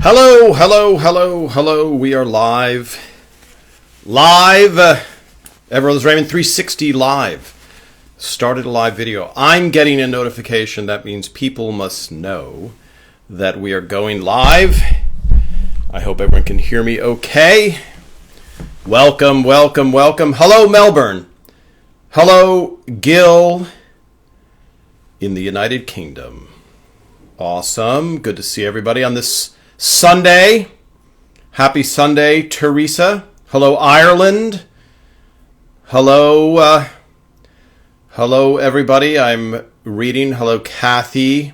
Hello, hello, hello, hello. We are live. Everyone's Raymond 360 live. Started a live video. I'm getting a notification. That means people must know that we are going live. I hope everyone can hear me okay. Welcome, welcome, welcome. Hello, Melbourne. Hello, Gil in the United Kingdom. Awesome. Good to see everybody on this Sunday. Happy Sunday, Teresa. Hello, Ireland. Hello, hello, everybody. I'm reading. Hello, Kathy.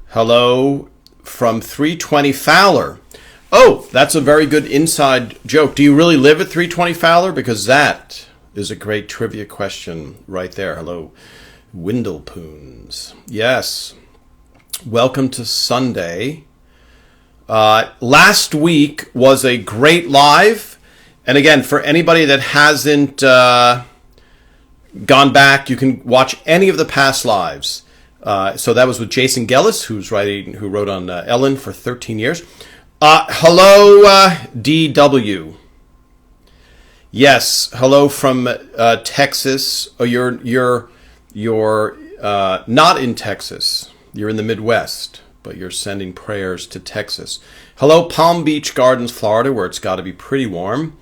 Hello from 320 Fowler. Oh, that's a very good inside joke. Do you really live at 320 Fowler? Because that is a great trivia question right there. Hello, Windlepoons. Yes. Welcome to Sunday. Last week was a great live. And again, for anybody that hasn't gone back, you can watch any of the past lives. So that was with Jason Gellis, who wrote on Ellen for 13 years. Hello, DW. Yes, hello from Texas. Oh, you're not in Texas. You're in the Midwest, but you're sending prayers to Texas. Hello, Palm Beach Gardens, Florida, where it's got to be pretty warm.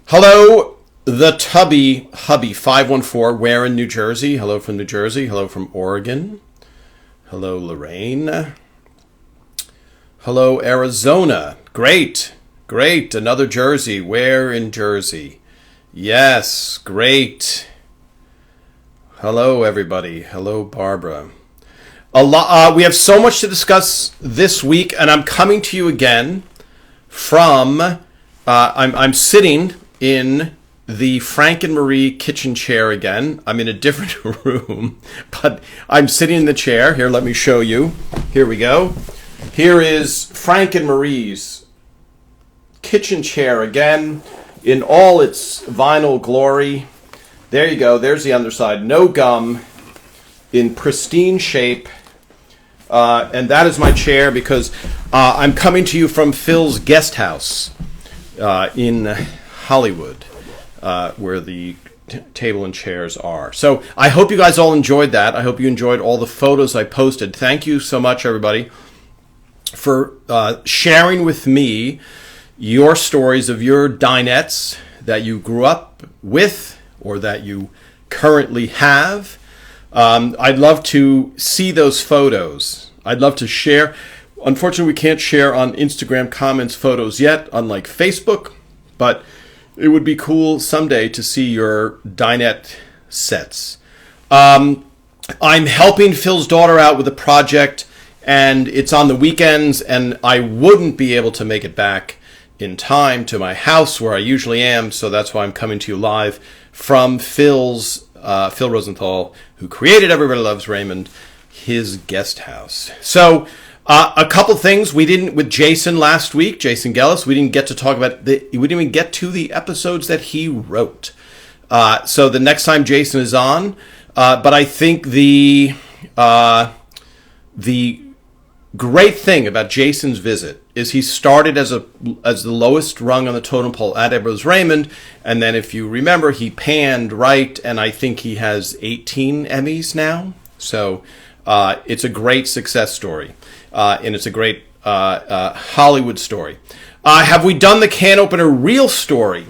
Hello, the Tubby Hubby 514, Warren, New Jersey. Hello from New Jersey. Hello from Oregon. Hello, Lorraine. Hello, Arizona. Great, great. Another Jersey. Where in Jersey? Yes, great. Hello, everybody. Hello, Barbara. We have so much to discuss this week, and I'm coming to you again from. I'm sitting in the Frank and Marie kitchen chair again. I'm in a different room, but I'm sitting in the chair. Here, let me show you. Here we go. Here is Frank and Marie's kitchen chair again in all its vinyl glory. There you go. There's the underside. No gum, in pristine shape. And that is my chair because I'm coming to you from Phil's guest house in Hollywood, where the table and chairs are. So I hope you guys all enjoyed that. I hope you enjoyed all the photos I posted. Thank you so much, everybody, for sharing with me your stories of your dinettes that you grew up with or that you currently have. I'd love to see those photos. I'd love to share. Unfortunately, we can't share on Instagram comments photos yet, unlike Facebook, but it would be cool someday to see your dinette sets. I'm helping Phil's daughter out with a project, and it's on the weekends, and I wouldn't be able to make it back in time to my house where I usually am, so that's why I'm coming to you live from Phil Rosenthal, who created Everybody Loves Raymond, his guest house. So a couple things we didn't with Jason last week, Jason Gellis. We didn't get to talk about we didn't even get to the episodes that he wrote. So the next time Jason is on, but I think the great thing about Jason's visit is he started as the lowest rung on the totem pole at Everybody's Raymond, and then if you remember, he panned right, and I think he has 18 Emmys now. So it's a great success story, and it's a great Hollywood story. Have we done the can opener real story?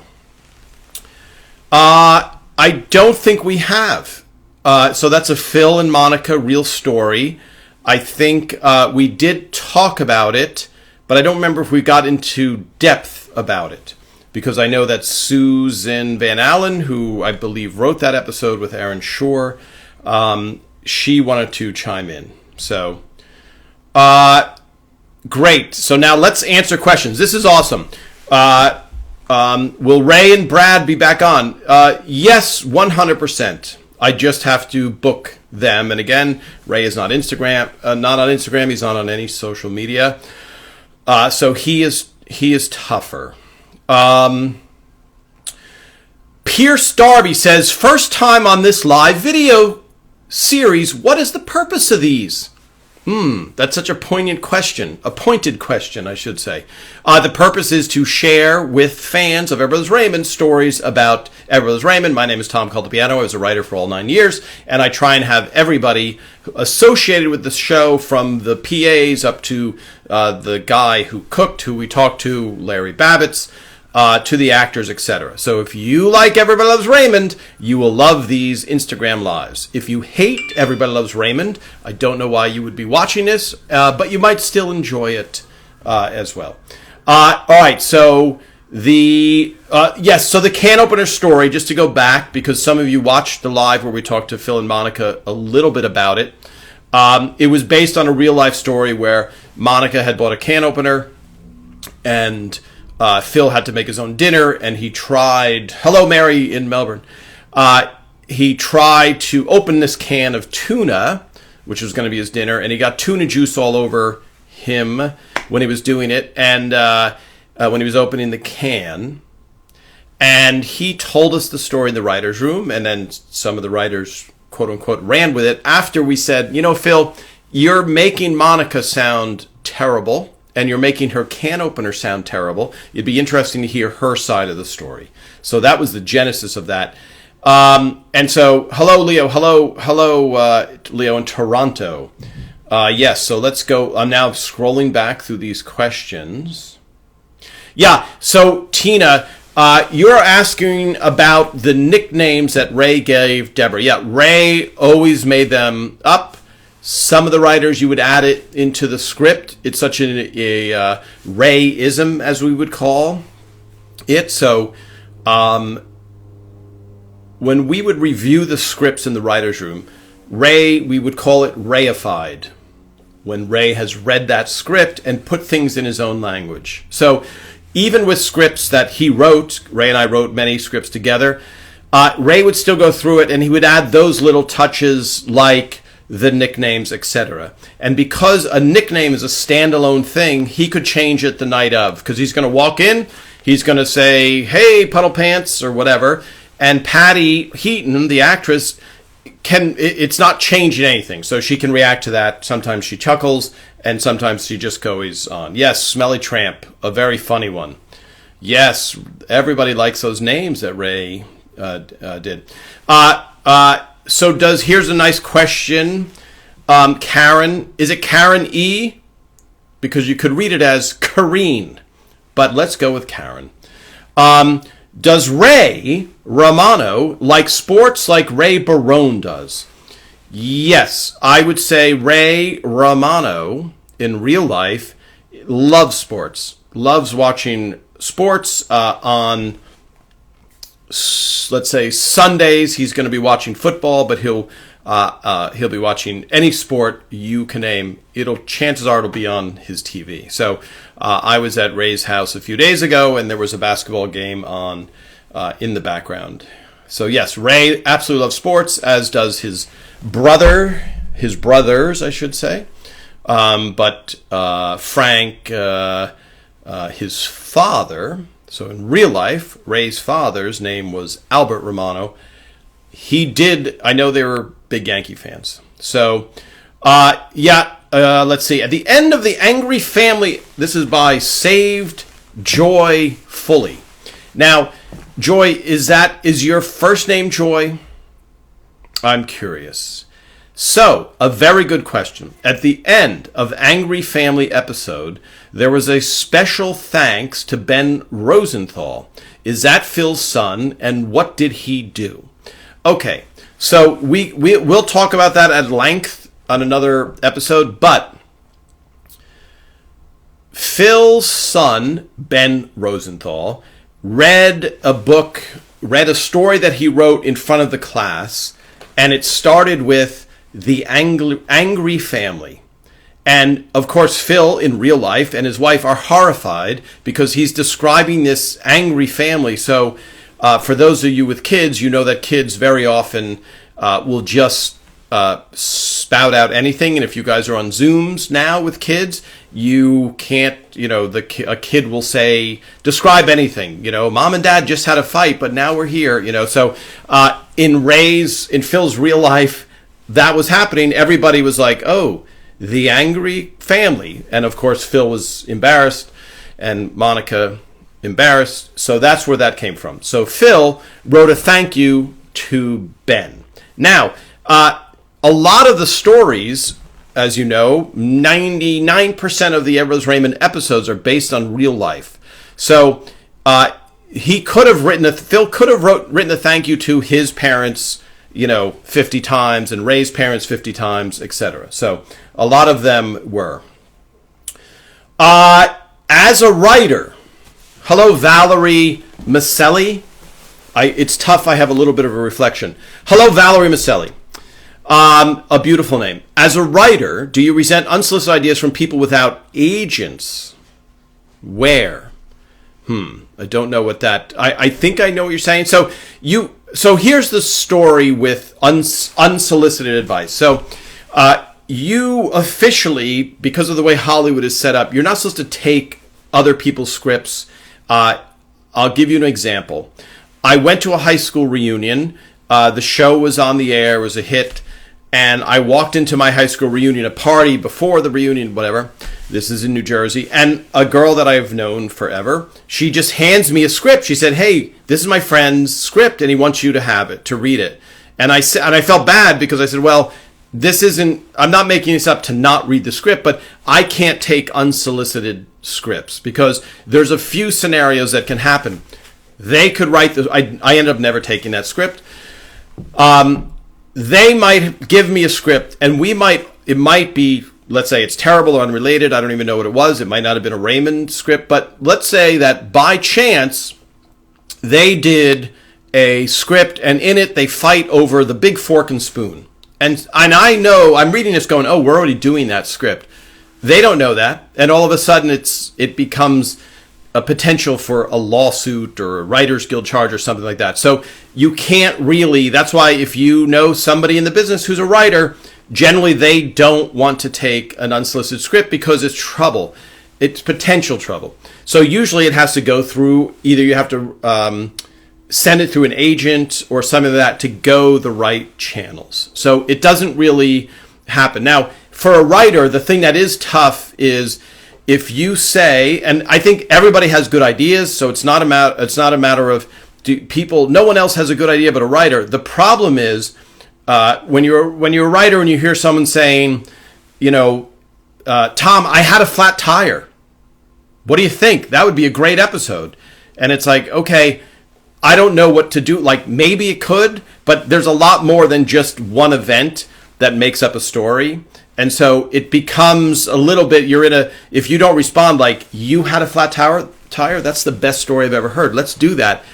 I don't think we have. So that's a Phil and Monica real story. I think we did talk about it, but I don't remember if we got into depth about it, because I know that Susan Van Allen, who I believe wrote that episode with Aaron Shore, she wanted to chime in. So, great. So now let's answer questions. This is awesome. Will Ray and Brad be back on? Yes, 100%. I just have to book them. And again, Ray is not on Instagram. He's not on any social media. So he is tougher. Pierce Darby says, first time on this live video series. What is the purpose of these? That's such a poignant question. A pointed question, I should say. The purpose is to share with fans of Everybody Loves Raymond stories about Everybody Loves Raymond. My name is Tom Caldapiano. I was a writer for all 9 years, and I try and have everybody associated with the show, from the PAs up to the guy who cooked, who we talked to, Larry Babbitts, to the actors, etc. So if you like Everybody Loves Raymond, you will love these Instagram lives. If you hate Everybody Loves Raymond, I don't know why you would be watching this, but you might still enjoy it as well. All right, so so the can opener story, just to go back, because some of you watched the live where we talked to Phil and Monica a little bit about it. It was based on a real life story where Monica had bought a can opener, and Phil had to make his own dinner, and he tried... Hello, Mary in Melbourne. He tried to open this can of tuna, which was going to be his dinner, and he got tuna juice all over him when he was doing it, and when he was opening the can. And he told us the story in the writer's room, and then some of the writers, quote-unquote, ran with it after we said, Phil, you're making Monica sound terrible, and you're making her can opener sound terrible. It'd be interesting to hear her side of the story. So that was the genesis of that. And so, hello, Leo. Hello, Leo in Toronto. Yes, so let's go. I'm now scrolling back through these questions. Yeah, so Tina, you're asking about the nicknames that Ray gave Deborah. Yeah, Ray always made them up. Some of the writers, you would add it into the script. It's such a Ray-ism, as we would call it. So when we would review the scripts in the writer's room, Ray, we would call it Rayified, when Ray has read that script and put things in his own language. So even with scripts that he wrote, Ray and I wrote many scripts together, Ray would still go through it, and he would add those little touches like the nicknames, etc. And because a nickname is a standalone thing, he could change it the night of, because he's going to walk in, he's going to say, "Hey, Puddle Pants," or whatever, and Patty Heaton, the actress, it's not changing anything, so she can react to that. Sometimes she chuckles, and sometimes she just goes on. Yes, Smelly Tramp, a very funny one. Yes, everybody likes those names that Ray did. So here's a nice question. Karen, is it Karen E? Because you could read it as Kareen, but let's go with Karen. Does Ray Romano like sports like Ray Barone does? Yes, I would say Ray Romano in real life loves sports, loves watching sports on, let's say, Sundays. He's going to be watching football, but he'll be watching any sport you can name. Chances are it'll be on his TV. So I was at Ray's house a few days ago, and there was a basketball game on in the background. So yes, Ray absolutely loves sports, as does his brothers, I should say. But Frank, his father. So in real life, Ray's father's name was Albert Romano. I know they were big Yankee fans. So, let's see. At the end of The Angry Family, this is by Saved Joy Fully. Now, Joy, is your first name Joy? I'm curious. So, a very good question. At the end of Angry Family episode, there was a special thanks to Ben Rosenthal. Is that Phil's son, and what did he do? Okay, so we'll talk about that at length on another episode, but Phil's son, Ben Rosenthal, read a story that he wrote in front of the class, and it started with The Angry Family. And, of course, Phil, in real life, and his wife are horrified because he's describing this angry family. So, for those of you with kids, you know that kids very often will just spout out anything. And if you guys are on Zooms now with kids, you can't, a kid will say, describe anything. Mom and Dad just had a fight, but now we're here. So in Phil's real life, that was happening. Everybody was like, oh, the angry family. And of course, Phil was embarrassed and Monica embarrassed. So that's where that came from. So Phil wrote a thank you to Ben. Now, a lot of the stories, as you know, 99% of the Edward Raymond episodes are based on real life. So Phil could have written a thank you to his parents, 50 times, and Ray's parents 50 times, etc. So a lot of them were. As a writer, hello, Valerie Maselli. It's tough. I have a little bit of a reflection. Hello, Valerie Maselli. A beautiful name. As a writer, do you resent unsolicited ideas from people without agents? Where? I don't know what that... I think I know what you're saying. So here's the story with unsolicited advice. So you officially, because of the way Hollywood is set up, you're not supposed to take other people's scripts. I'll give you an example. I went to a high school reunion. The show was on the air. It was a hit. And I walked into my high school reunion, a party before the reunion, whatever. This is in New Jersey. And a girl that I've known forever, she just hands me a script. She said, hey, this is my friend's script, and he wants you to have it, to read it. And I felt bad because I said, well, I'm not making this up to not read the script, but I can't take unsolicited scripts because there's a few scenarios that can happen. They could write this. I ended up never taking that script. They might give me a script, and it might be, let's say it's terrible or unrelated. I don't even know what it was. It might not have been a Raymond script, but let's say that by chance they did a script, and in it they fight over the big fork and spoon. And I know, I'm reading this going, oh, we're already doing that script. They don't know that, and all of a sudden it becomes a potential for a lawsuit or a Writers Guild charge or something like that. So you can't really, that's why if you know somebody in the business who's a writer, generally they don't want to take an unsolicited script because it's trouble. It's potential trouble. So usually it has to go through, either you have to send it through an agent or something like that to go the right channels. So it doesn't really happen. Now, for a writer, the thing that is tough is if you say, and I think everybody has good ideas, so it's not a matter of people. No one else has a good idea but a writer. The problem is when you're a writer and you hear someone saying, Tom, I had a flat tire. What do you think? That would be a great episode. And it's like, okay, I don't know what to do. Like maybe it could, but there's a lot more than just one event that makes up a story. And so it becomes a little bit, if you don't respond like, you had a flat tire, that's the best story I've ever heard. Let's do that.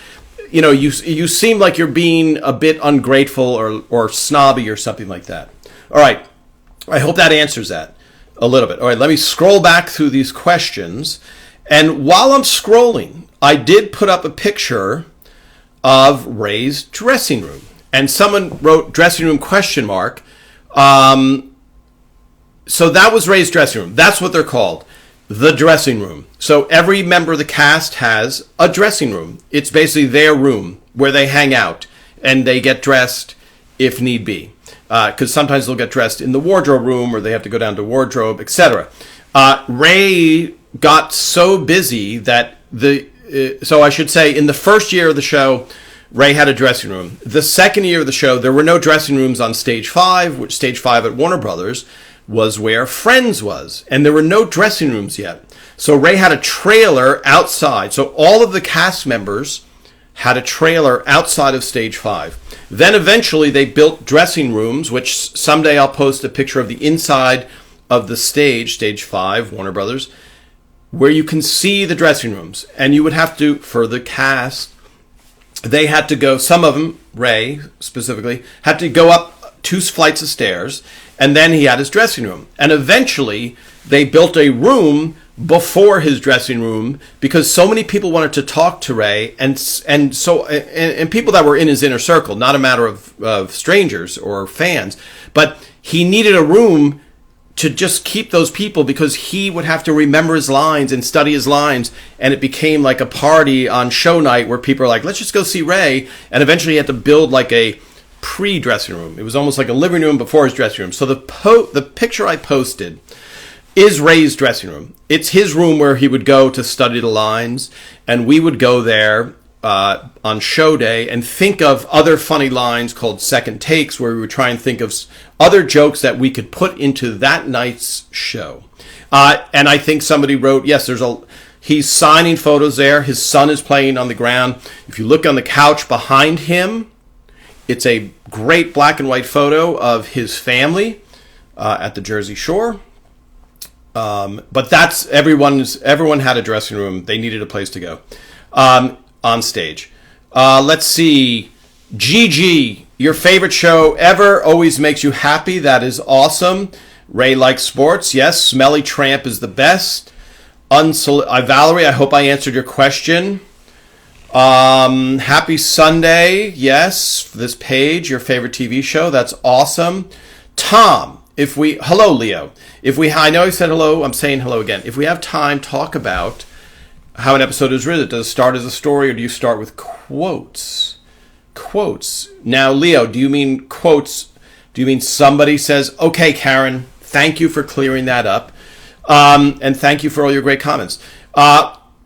You seem like you're being a bit ungrateful or snobby or something like that. All right. I hope that answers that a little bit. All right. Let me scroll back through these questions. And while I'm scrolling, I did put up a picture of Ray's dressing room. And someone wrote dressing room ? So that was Ray's dressing room. That's what they're called, the dressing room. So every member of the cast has a dressing room. It's basically their room where they hang out and they get dressed if need be. Because sometimes they'll get dressed in the wardrobe room or they have to go down to wardrobe, etc. Ray got so busy that so I should say in the first year of the show, Ray had a dressing room. The second year of the show, there were no dressing rooms on Stage 5, which Stage 5 at Warner Brothers was where Friends was. And there were no dressing rooms yet. So Ray had a trailer outside. So all of the cast members had a trailer outside of Stage 5. Then eventually they built dressing rooms, which someday I'll post a picture of the inside of the stage, Stage 5, Warner Brothers, where you can see the dressing rooms. And you would have to, for the cast, they had to go, some of them, Ray specifically, had to go up 2 flights of stairs, and then he had his dressing room. And eventually, they built a room before his dressing room because so many people wanted to talk to Ray, and people that were in his inner circle, not a matter of strangers or fans, but he needed a room to just keep those people because he would have to remember his lines and study his lines, and it became like a party on show night where people are like, let's just go see Ray, and eventually he had to build like a pre-dressing room. It was almost like a living room before his dressing room. So the picture I posted is Ray's dressing room. It's his room where he would go to study the lines, and we would go there on show day and think of other funny lines called second takes, where we would try and think of other jokes that we could put into that night's show. And I think somebody wrote, yes, he's signing photos there. His son is playing on the ground. If you look on the couch behind him, it's a great black and white photo of his family at the Jersey Shore. But that's everyone had a dressing room. They needed a place to go on stage. Let's see. Gigi, your favorite show ever, always makes you happy. That is awesome. Ray likes sports. Yes, Smelly Tramp is the best. Valerie, I hope I answered your question. Happy Sunday. Yes, this page, your favorite TV show. That's awesome. Tom, hello, Leo. I know I said hello. I'm saying hello again. If we have time, talk about how an episode is written. Does it start as a story, or do you start with quotes? Quotes. Now, Leo, do you mean quotes? Do you mean somebody says, okay, Karen, thank you for clearing that up. And thank you for all your great comments.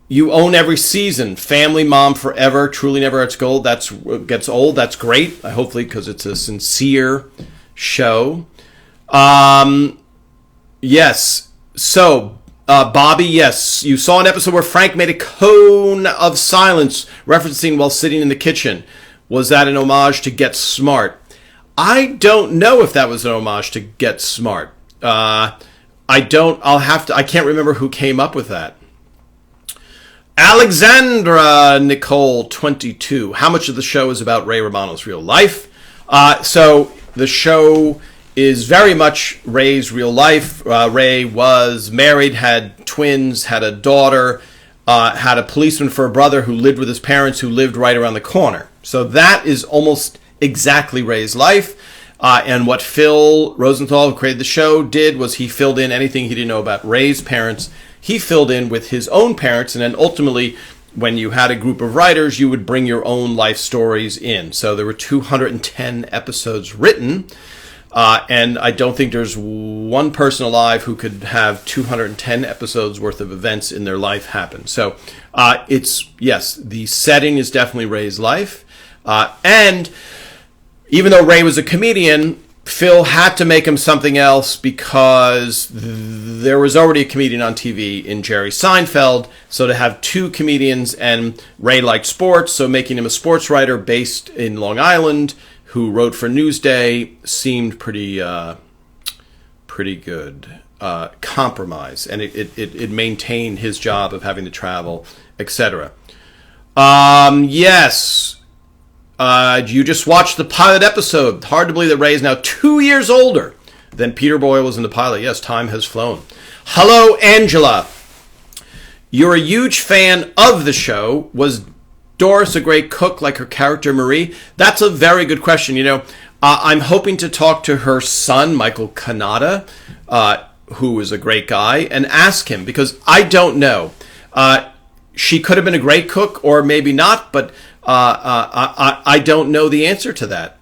You own every season. Family, Mom, Forever, Truly Never Gets Old. That's great. Hopefully, because it's a sincere show. Yes. So, Bobby, yes. You saw an episode where Frank made a cone of silence referencing while sitting in the kitchen. Was that an homage to Get Smart? I don't know if that was an homage to Get Smart. I can't remember who came up with that. Alexandra Nicole 22. How much of the show is about Ray Romano's real life? So the show is very much Ray's real life. Ray was married, had twins, had a daughter, had a policeman for a brother who lived with his parents, who lived right around the corner. So that is almost exactly Ray's life. And what Phil Rosenthal, who created the show, did was he filled in anything he didn't know about Ray's parents. He filled in with his own parents, and then ultimately, when you had a group of writers, you would bring your own life stories in. So there were 210 episodes written, and I don't think there's one person alive who could have 210 episodes worth of events in their life happen. So the setting is definitely Ray's life, and even though Ray was a comedian, Phil had to make him something else because there was already a comedian on TV in Jerry Seinfeld. So to have two comedians, and Ray liked sports, so making him a sports writer based in Long Island who wrote for Newsday seemed pretty good compromise, and it maintained his job of having to travel, etc. Yes. You just watched the pilot episode. Hard to believe that Ray is now 2 years older than Peter Boyle was in the pilot. Yes, time has flown. Hello, Angela. You're a huge fan of the show. Was Doris a great cook like her character Marie? That's a very good question. I'm hoping to talk to her son, Michael Kanata, who is a great guy, and ask him, because I don't know. She could have been a great cook, or maybe not, but I don't know the answer to that.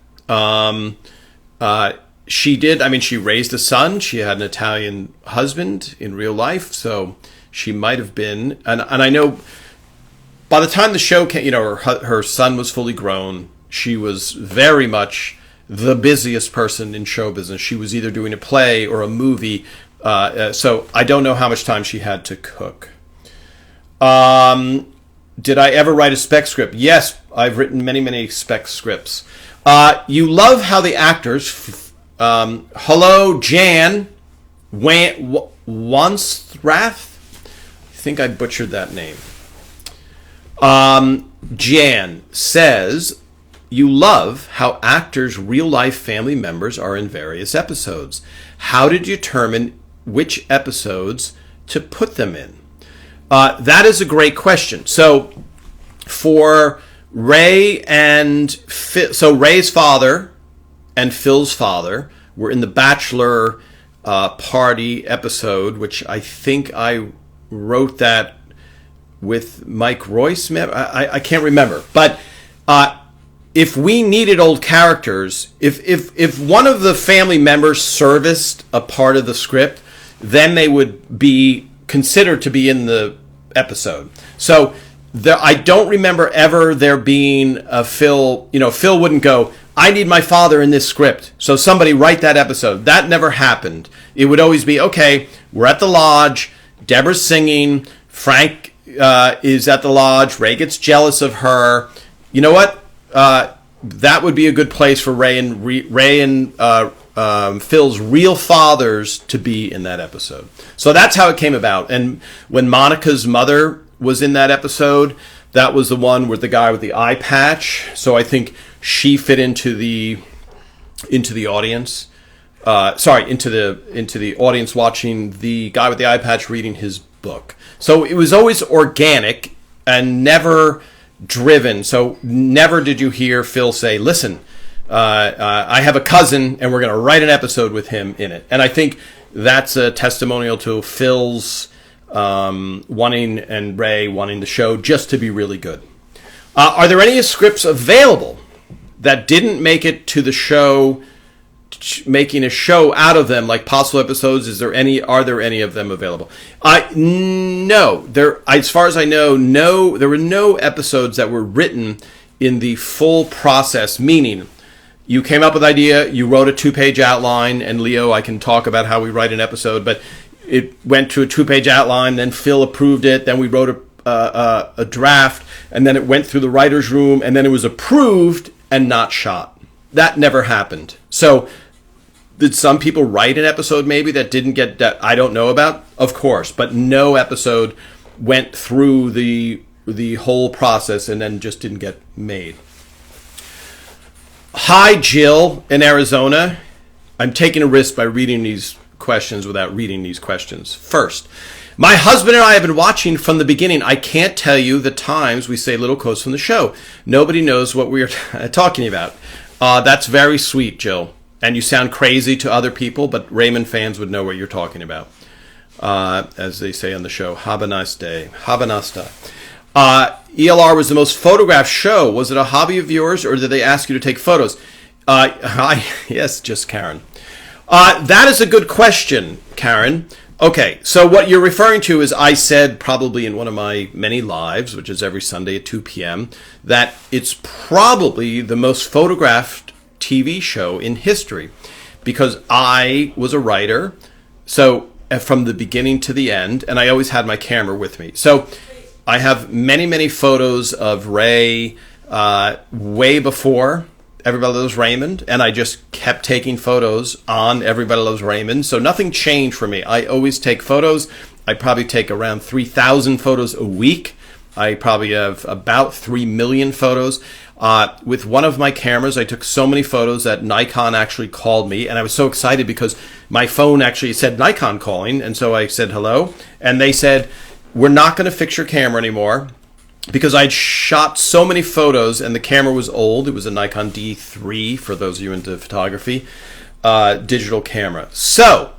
She did. I mean, she raised a son. She had an Italian husband in real life, so she might have been. And I know by the time the show came, her son was fully grown. She was very much the busiest person in show business. She was either doing a play or a movie. So I don't know how much time she had to cook. Did I ever write a spec script? Yes, I've written many, many spec scripts. You love how the actors... hello, Jan Wanstrath? I think I butchered that name. Jan says, you love how actors' real-life family members are in various episodes. How did you determine which episodes to put them in? That is a great question. So for Ray and Phil, so Ray's father and Phil's father were in the bachelor party episode, which I think I wrote that with Mike Royce. I can't remember. But if we needed old characters, if one of the family members serviced a part of the script, then they would be considered to be in the episode. So I don't remember ever there being a Phil, Phil wouldn't go, I need my father in this script, so somebody write that episode. That never happened. It would always be, okay, we're at the lodge, Deborah's singing, Frank is at the lodge, Ray gets jealous of her. You know what? That would be a good place for Ray and Phil's real fathers to be in that episode. So that's how it came about. And when Monica's mother was in that episode, that was the one with the guy with the eye patch. So I think she fit into the audience. Into the audience watching the guy with the eye patch reading his book. So it was always organic and never driven. So never did you hear Phil say, listen, I have a cousin and we're going to write an episode with him in it. And I think that's a testimonial to Phil's wanting and Ray wanting the show just to be really good. Are there any scripts available that didn't make it to the show, making a show out of them, like possible episodes? Are there any of them available? No. As far as I know, no. There were no episodes that were written in the full process, meaning you came up with an idea, you wrote a 2-page outline, and Leo, I can talk about how we write an episode, but it went to a 2-page outline, then Phil approved it, then we wrote a draft, and then it went through the writer's room, and then it was approved and not shot. That never happened. So did some people write an episode maybe that didn't get, that I don't know about? Of course, but no episode went through the whole process and then just didn't get made. Hi, Jill in Arizona. I'm taking a risk by reading these questions without reading these questions. First, my husband and I have been watching from the beginning. I can't tell you the times we say little quotes from the show. Nobody knows what we are talking about. That's very sweet, Jill. And you sound crazy to other people, but Raymond fans would know what you're talking about. As they say on the show, have a nice day. Have a nice day. ELR was the most photographed show. Was it a hobby of yours, or did they ask you to take photos? Yes, just Karen. That is a good question, Karen. Okay, so what you're referring to is I said probably in one of my many lives, which is every Sunday at 2 p.m., that it's probably the most photographed TV show in history because I was a writer, so from the beginning to the end, and I always had my camera with me. So I have many, many photos of Ray way before Everybody Loves Raymond, and I just kept taking photos on Everybody Loves Raymond, so nothing changed for me. I always take photos. I probably take around 3,000 photos a week. I probably have about 3 million photos. With one of my cameras, I took so many photos that Nikon actually called me, and I was so excited because my phone actually said Nikon calling, and so I said hello, and they said, we're not going to fix your camera anymore, because I'd shot so many photos and the camera was old. It was a Nikon D3 for those of you into photography, digital camera. So,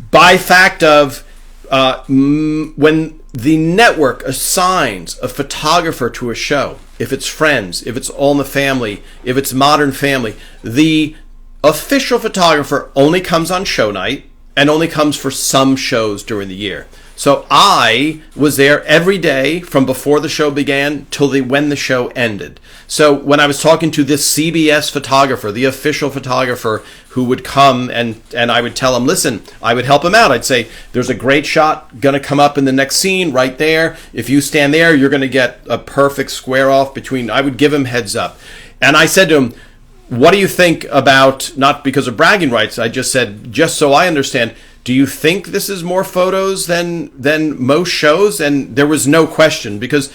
by fact of when the network assigns a photographer to a show, if it's Friends, if it's All in the Family, if it's Modern Family, the official photographer only comes on show night and only comes for some shows during the year. So I was there every day from before the show began till when the show ended. So when I was talking to this CBS photographer, the official photographer who would come and I would tell him, listen, I would help him out. I'd say, there's a great shot going to come up in the next scene right there. If you stand there, you're going to get a perfect square off between, I would give him heads up. And I said to him, what do you think about, not because of bragging rights, I just said, just so I understand, do you think this is more photos than most shows? And there was no question because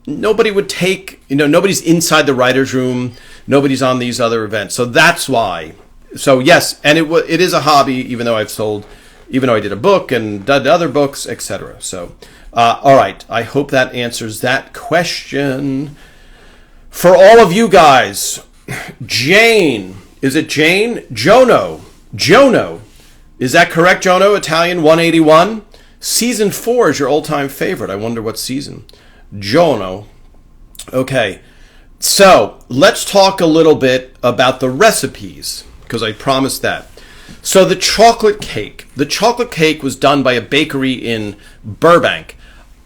nobody would take, nobody's inside the writer's room. Nobody's on these other events. So that's why. So yes, and it is a hobby, even though I did a book and did other books, etc. So, all right. I hope that answers that question. For all of you guys, Jane, is it Jane? Jono. Is that correct, Jono? Italian 181? Season 4 is your all-time favorite. I wonder what season. Jono. Okay. So let's talk a little bit about the recipes, because I promised that. So the chocolate cake. The chocolate cake was done by a bakery in Burbank.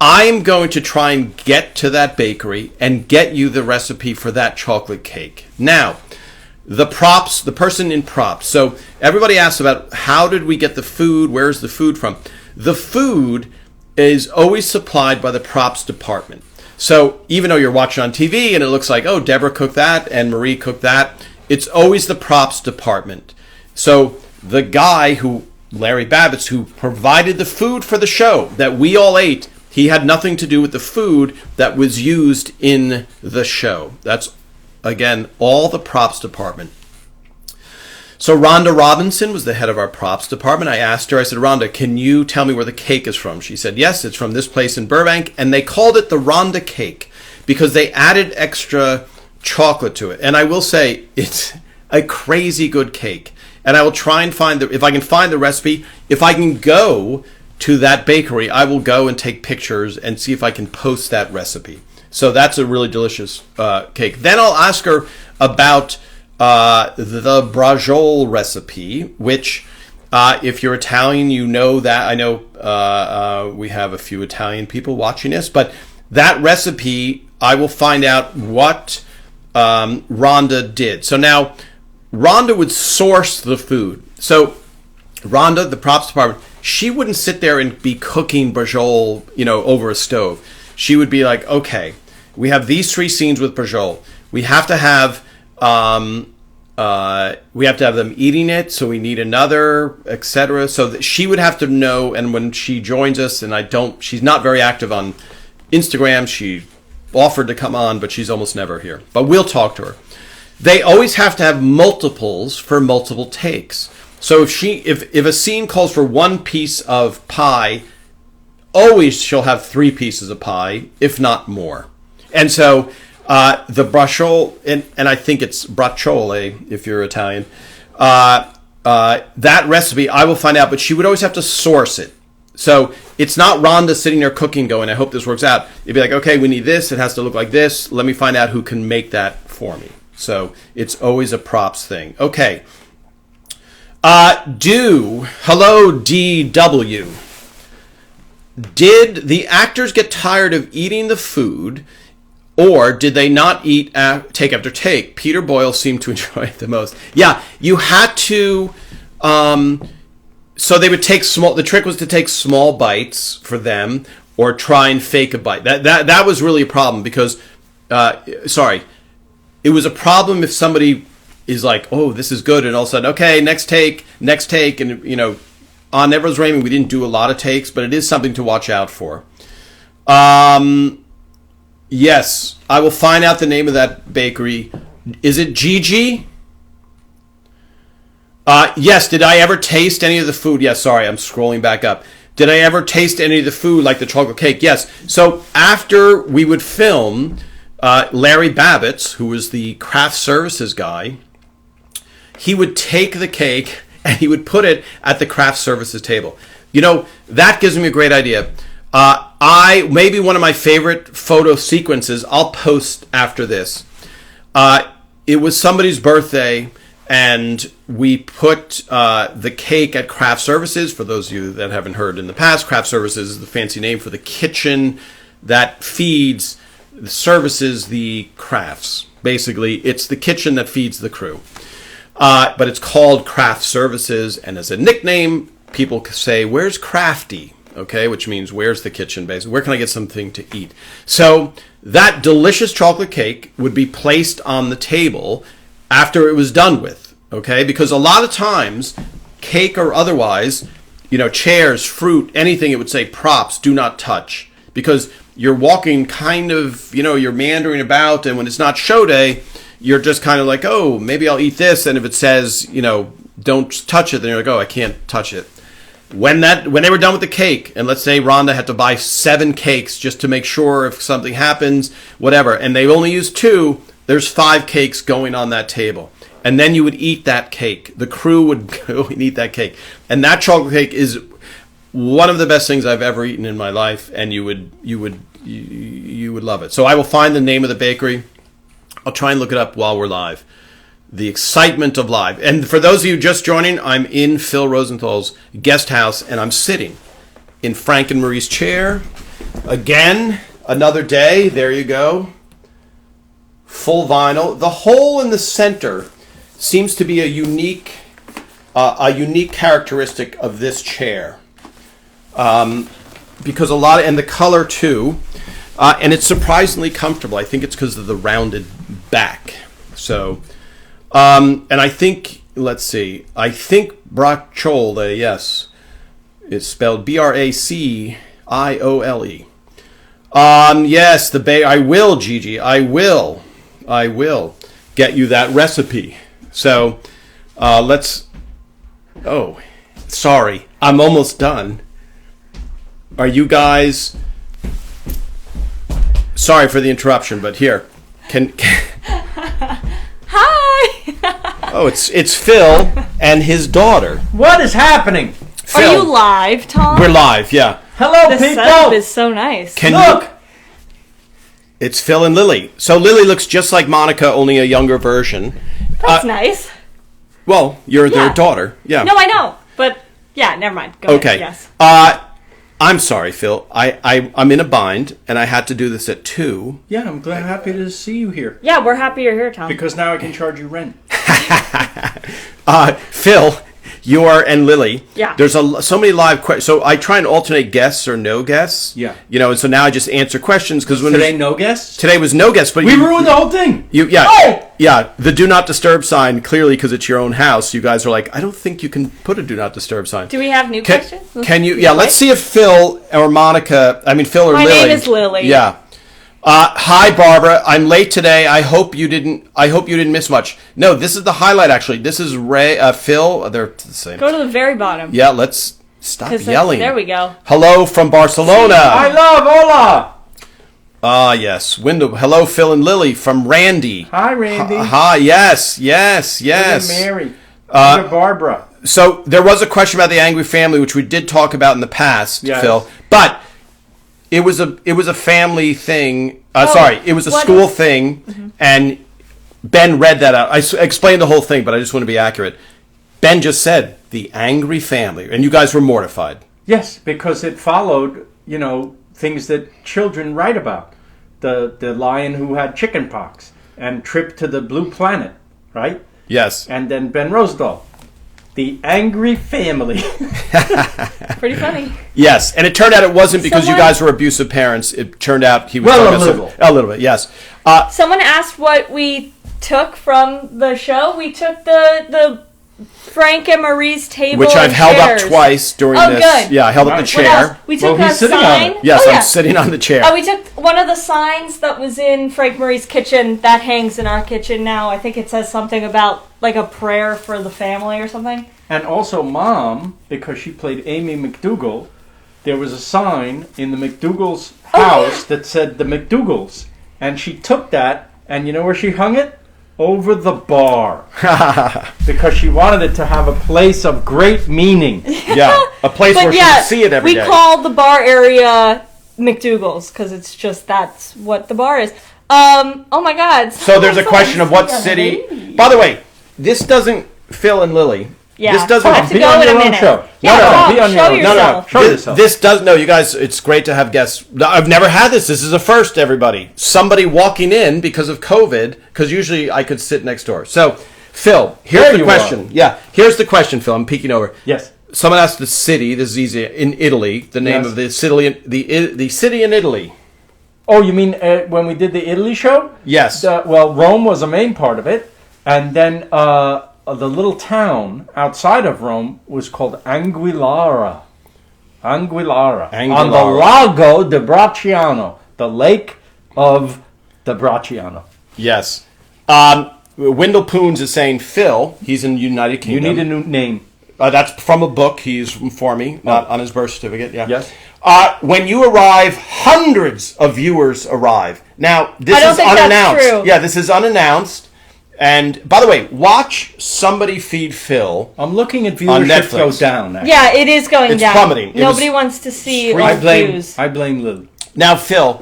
I'm going to try and get to that bakery and get you the recipe for that chocolate cake. Now, the props, the person in props. So everybody asks about how did we get the food? Where's the food from? The food is always supplied by the props department. So even though you're watching on TV and it looks like, oh, Deborah cooked that and Marie cooked that, it's always the props department. So the guy Larry Babbitts, who provided the food for the show that we all ate, he had nothing to do with the food that was used in the show. That's, again, all the props department. So Rhonda Robinson was the head of our props department. I asked her, I said, Rhonda, can you tell me where the cake is from? She said, yes, it's from this place in Burbank. And they called it the Rhonda cake because they added extra chocolate to it. And I will say, it's a crazy good cake. And I will try and find if I can find the recipe. If I can go to that bakery, I will go and take pictures and see if I can post that recipe. So that's a really delicious cake. Then I'll ask her about the braciole recipe, which if you're Italian, you know that. I know we have a few Italian people watching this, but that recipe, I will find out what Rhonda did. So now, Rhonda would source the food. So Rhonda, the props department, she wouldn't sit there and be cooking braciole, over a stove. She would be like, okay, we have these 3 scenes with braciole. We have to have them eating it, so we need another, etc. So that she would have to know. And when she joins us, and she's not very active on Instagram. She offered to come on, but she's almost never here. But we'll talk to her. They always have to have multiples for multiple takes. So if a scene calls for 1 piece of pie, always she'll have 3 pieces of pie, if not more. And so the braciole, and I think it's braciole if you're Italian, that recipe I will find out, but she would always have to source it. So it's not Rhonda sitting there cooking going, I hope this works out. It'd be like, okay, we need this. It has to look like this. Let me find out who can make that for me. So it's always a props thing. Okay. Hello, DW. Did the actors get tired of eating the food, or did they not eat take after take? Peter Boyle seemed to enjoy it the most. Yeah, you had to... so they would take the trick was to take small bites for them, or try and fake a bite. That was really a problem because... It was a problem if somebody is like, oh, this is good, and all of a sudden, okay, next take, and, on Never Raymond, we didn't do a lot of takes, but it is something to watch out for. Yes, I will find out the name of that bakery. Is it Gigi? Yes, did I ever taste any of the food? Yes, sorry, I'm scrolling back up. Did I ever taste any of the food, like the chocolate cake? Yes. So after we would film... Larry Babbitts, who was the craft services guy, he would take the cake and he would put it at the craft services table. That gives me a great idea. Maybe one of my favorite photo sequences, I'll post after this. It was somebody's birthday, and we put the cake at craft services. For those of you that haven't heard in the past, craft services is the fancy name for the kitchen that feeds the services, the crafts. Basically, it's the kitchen that feeds the crew. But it's called craft services, and as a nickname, people say, where's Crafty? Okay, which means where's the kitchen, basically. Where can I get something to eat? So that delicious chocolate cake would be placed on the table after it was done with, okay? Because a lot of times, cake or otherwise, chairs, fruit, anything, it would say props, do not touch. Because you're walking kind of, you're meandering about, and when it's not show day, you're just kind of like, oh, maybe I'll eat this, and if it says, don't touch it, then you're like, oh, I can't touch it. When they were done with the cake, and let's say Rhonda had to buy 7 cakes just to make sure if something happens, whatever, and they only used 2, there's 5 cakes going on that table. And then you would eat that cake. The crew would go and eat that cake. And that chocolate cake is one of the best things I've ever eaten in my life, and you would love it. So I will find the name of the bakery. I'll try and look it up while we're live. The excitement of live. And for those of you just joining, I'm in Phil Rosenthal's guest house, and I'm sitting in Frank and Marie's chair. Again, another day. There you go. Full vinyl. The hole in the center seems to be a unique characteristic of this chair. Because and the color too. And it's surprisingly comfortable. I think it's because of the rounded back. So, and I think, let's see, I think bracciole, yes, it's spelled Braciole. Yes, I will, Gigi, I will get you that recipe. So, oh, sorry, I'm almost done. Are you guys... Sorry for the interruption, but here, can Hi! Oh, it's Phil and his daughter. What is happening? Phil, Are you live, Tom? we're live, yeah. Hello, The people! setup is so nice. Look! It's Phil and Lily. So Lily looks just like Monica, only a younger version. That's nice. Well, you're their Yeah. daughter. Yeah. No, I know. But, yeah, never mind. Go Okay. ahead. Yes. I'm sorry, Phil. I'm in a bind, and I had to do this at 2. Yeah, I'm happy to see you here. Yeah, we're happy you're here, Tom. Because now I can charge you rent. Phil, and Lily. Yeah. There's so many live questions. So I try and alternate guests or no guests. Yeah. And so now I just answer questions because Today, no guests? Today was no guests, but We ruined the whole thing! Yeah, the do not disturb sign, clearly because it's your own house, you guys are like, I don't think you can put a do not disturb sign. Do we have new questions? Can you, let's see if Phil or Phil or My Lily. name is Lily. Yeah. Hi, Barbara. I'm late today. I hope you didn't miss much. No, this is the highlight, actually. This is Phil. They're the same. Go to the very bottom. Yeah, let's stop yelling. There we go. Hello from Barcelona. I love Ola! Yes. Hello, Phil and Lily from Randy. Hi, Randy. Hi, yes. Look at Mary. Look at Barbara. So there was a question about the angry family, which we did talk about in the past, Yes. Phil. But it was a family thing. It was a what school is- thing, and Ben read that out. I explained the whole thing, but I just want to be accurate. Ben just said the angry family, and you guys were mortified. Yes, because it followed, things that children write about. The lion who had chicken pox and Trip to the Blue Planet, right? Yes. And then Ben Rosenthal. The angry family. Pretty funny. Yes, and it turned out it wasn't because you Someone- guys were abusive parents. It turned out he was Well, talking a about little. a little bit. Yes. Someone asked what we took from the show. We took the Frank and Marie's table, Which I've and held chairs. up twice during Oh, this. good. Yeah, I held up the Nice. What chair. else? We took Well, a he's sitting on sign. it. Yes, Oh, yeah. I'm sitting on the chair. We took one of the signs that was in Frank Marie's kitchen that hangs in our kitchen now. I think it says something about like a prayer for the family or something. And also Mom, because she played Amy McDougal, there was a sign in the McDougal's house that said the McDougals. And she took that, and you know where she hung it? Over the bar. Because she wanted it to have a place of great meaning. Yeah, a place where she can see it every day. we call the bar area McDougal's because it's just that's what the bar is. Oh my God! So there's a question of what Yeah, city. maybe. By the way, this doesn't Phil and Lily. Yeah, This doesn't. I have to Be go on in your a own minute. show. Yeah, Tom, be on your show own. yourself. Show yourself. This does no, you guys. It's great to have guests. I've never had this. This is a first, everybody. Somebody walking in because of COVID. Because usually I could sit next door. So, Phil, here's There the you question. are. Yeah, here's the question, Phil. I'm peeking over. Yes. Someone asked the city. This is easy. In Italy, the name Yes. of the city. The city in Italy. Oh, you mean when we did the Italy show? Yes. Well, Rome was a main part of it. And then the little town outside of Rome was called Anguillara. Anguillara. On the Lago di Bracciano. The lake of the Bracciano. Yes. Wendell Poons is saying, Phil, he's in the United You Kingdom. need a new name. That's from a book he's for me, not on his birth certificate. Yeah. Yes. When you arrive, hundreds of viewers arrive. Now, this I don't is think that's unannounced. true. Yeah, this is unannounced. And by the way, watch somebody feed Phil. I'm looking at On viewership Netflix. go down. Actually. Yeah, it is going It's down. plummeting. It Nobody was wants to see three- our I blame views. Lily. Now, Phil,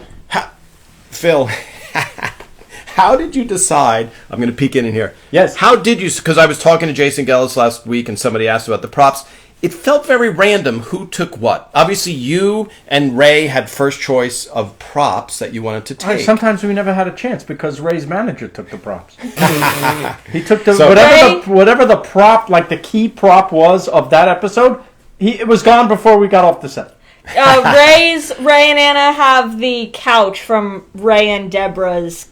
How did you decide? I'm going to peek in here. Yes. How did you? Because I was talking to Jason Gellis last week, and somebody asked about the props. It felt very random who took what. Obviously, you and Ray had first choice of props that you wanted to take. Sometimes we never had a chance because Ray's manager took the props. He took the whatever the prop, like the key prop was of that episode. It was gone before we got off the set. Ray and Anna have the couch from Ray and Deborah's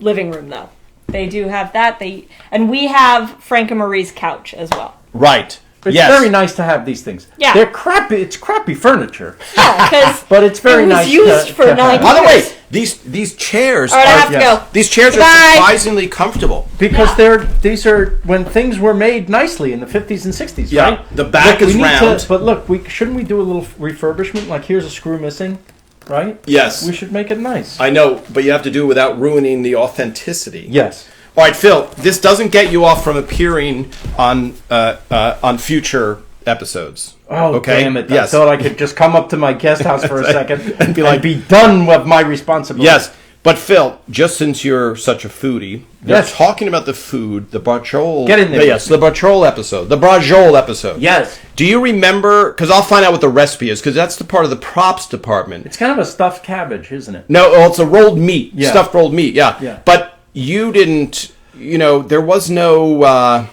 living room, though. They do have that. And we have Frank and Marie's couch as well. Right. It's very nice to have these things. Yeah. They're crappy. It's crappy furniture. Yeah, because but it's very nice. Used for 9 years. By the way, these chairs I have to go. These chairs are surprisingly comfortable because these are when things were made nicely in the 50s and 60s. Yeah, right? the back is round. But look, shouldn't we do a little refurbishment? Like here's a screw missing, right? Yes, we should make it nice. I know, but you have to do it without ruining the authenticity. Yes. All right, Phil. This doesn't get you off from appearing on future episodes. Oh, okay? Damn it. Yes. I thought I could just come up to my guest house for a second and be done with my responsibility. Yes, but Phil, just since you're such a foodie, they're talking about the food, the brajol. Get in there. Yes, the brajol episode. The brajol episode. Yes. Do you remember, because I'll find out what the recipe is, because that's the part of the props department. It's kind of a stuffed cabbage, isn't it? No, it's a rolled meat, stuffed rolled meat, yeah. But you didn't, there was no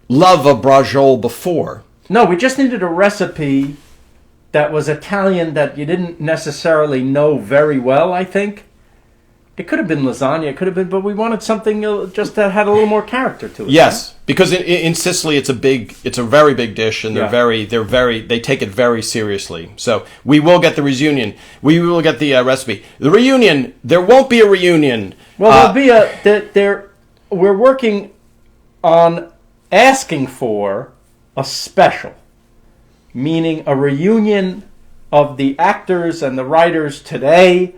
love of brajol before. No, we just needed a recipe that was Italian that you didn't necessarily know very well, I think. It could have been lasagna, it could have been, but we wanted something just that had a little more character to it. Yes, right? Because in Sicily it's a very big dish, and they take it very seriously. So we will get the reunion. We will get the recipe. The reunion, there won't be a reunion. Well, there'll be we're working on asking for a special, meaning a reunion of the actors and the writers today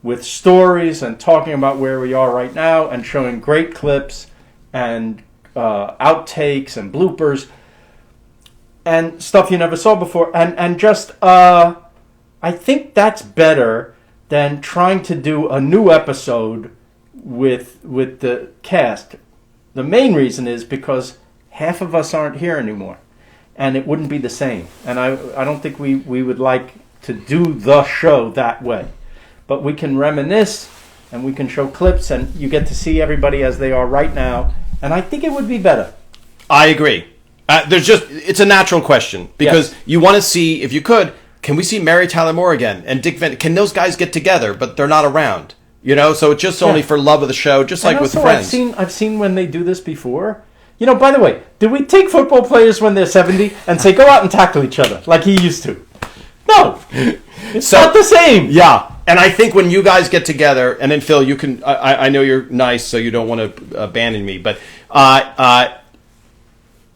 with stories and talking about where we are right now and showing great clips and outtakes and bloopers and stuff you never saw before. And just, I think that's better than trying to do a new episode with the cast. The main reason is because half of us aren't here anymore, and it wouldn't be the same. And I don't think we would like to do the show that way. But we can reminisce, and we can show clips, and you get to see everybody as they are right now. And I think it would be better. I agree. It's a natural question, because you want to see, if you could, can we see Mary Tyler Moore again? And Dick Van, can those guys get together, but they're not around? So it's just only for love of the show, just like with Friends. I've seen when they do this before. By the way, do we take football players when they're 70 and say, go out and tackle each other like he used to? No. It's not the same. Yeah. And I think when you guys get together, and then Phil, you can, I know you're nice, so you don't want to abandon me, but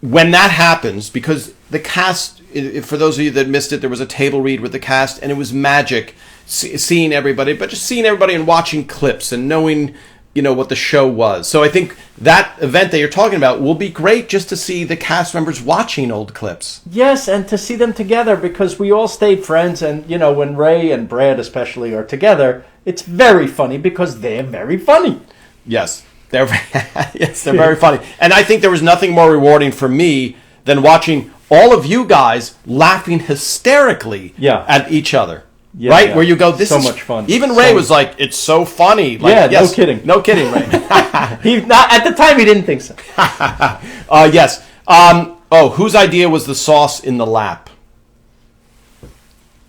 when that happens, because the cast, for those of you that missed it, there was a table read with the cast, and it was magic seeing everybody, but just seeing everybody and watching clips and knowing what the show was. So I think that event that you're talking about will be great, just to see the cast members watching old clips. Yes, and to see them together, because we all stayed friends, and when Ray and Brad especially are together, it's very funny because they're very funny. Yes, they're very funny. And I think there was nothing more rewarding for me than watching all of you guys laughing hysterically at each other. Yeah, right? Yeah. Where you go, this is much fun. Even Ray was like, it's so funny. Like, no kidding. No kidding, Ray. At the time, he didn't think so. Yes. Whose idea was the sauce in the lap?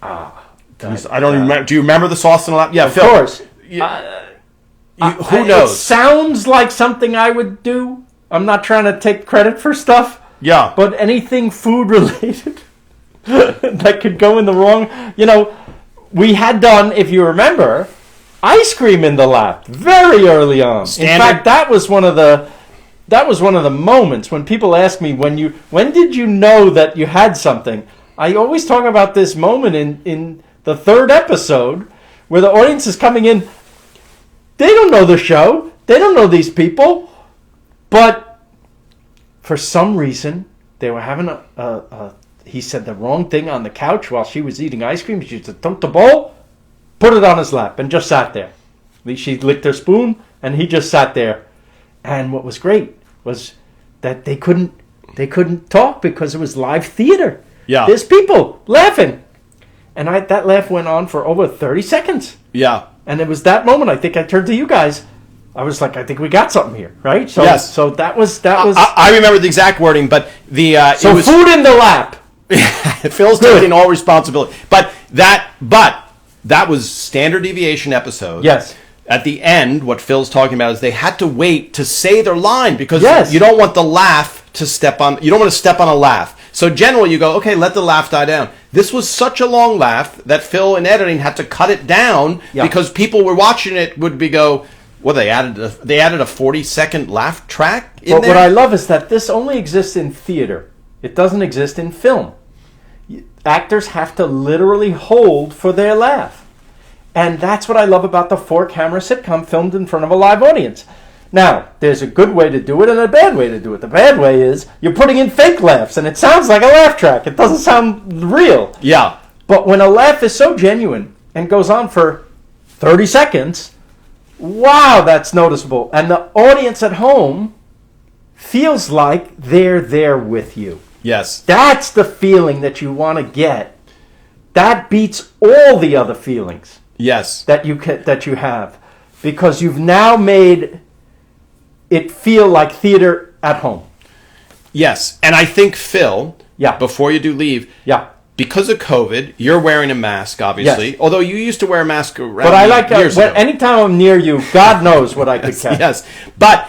I don't even remember. Do you remember the sauce in the lap? Yeah, of Phil. course. Who knows? It sounds like something I would do. I'm not trying to take credit for stuff. Yeah. But anything food related that could go in the wrong, we had done, if you remember, ice cream in the lap very early on. Standard. In fact, that was one of the moments when people ask me when did you know that you had something. I always talk about this moment in the third episode where the audience is coming in. They don't know the show. They don't know these people, but for some reason they were having he said the wrong thing on the couch while she was eating ice cream. She said, took the bowl, put it on his lap, and just sat there. She licked her spoon, And he just sat there. And what was great was that they couldn't talk because it was live theater. Yeah. There's people laughing. And that laugh went on for over 30 seconds. Yeah. And it was that moment, I think I turned to you guys. I was like, I think we got something here, right? So, Yes. So that was. I remember the exact wording, but So it was food in the lap. Phil's taking all responsibility. But that was standard deviation episode. Yes. At the end, what Phil's talking about is they had to wait to say their line because Yes. you don't want the laugh to step on. You don't want to step on a laugh. So generally, you go, okay, let the laugh die down. This was such a long laugh that Phil in editing had to cut it down because people were watching it well, they added a 40-second laugh track in But there. what I love is that this only exists in theater. It doesn't exist in film. Actors have to literally hold for their laugh. And that's what I love about the 4-camera sitcom filmed in front of a live audience. Now, there's a good way to do it and a bad way to do it. The bad way is you're putting in fake laughs, and it sounds like a laugh track. It doesn't sound real. Yeah. But when a laugh is so genuine and goes on for 30 seconds, wow, that's noticeable. And the audience at home feels like they're there with you. Yes. That's the feeling that you want to get. That beats all the other feelings Yes. that you have, because you've now made it feel like theater at home. Yes. And I think, Phil, Yeah. before you do leave, Yeah. because of COVID, you're wearing a mask, obviously. Yes. Although you used to wear a mask around But I like years ago. anytime I'm near you, God knows what I could catch. Yes. But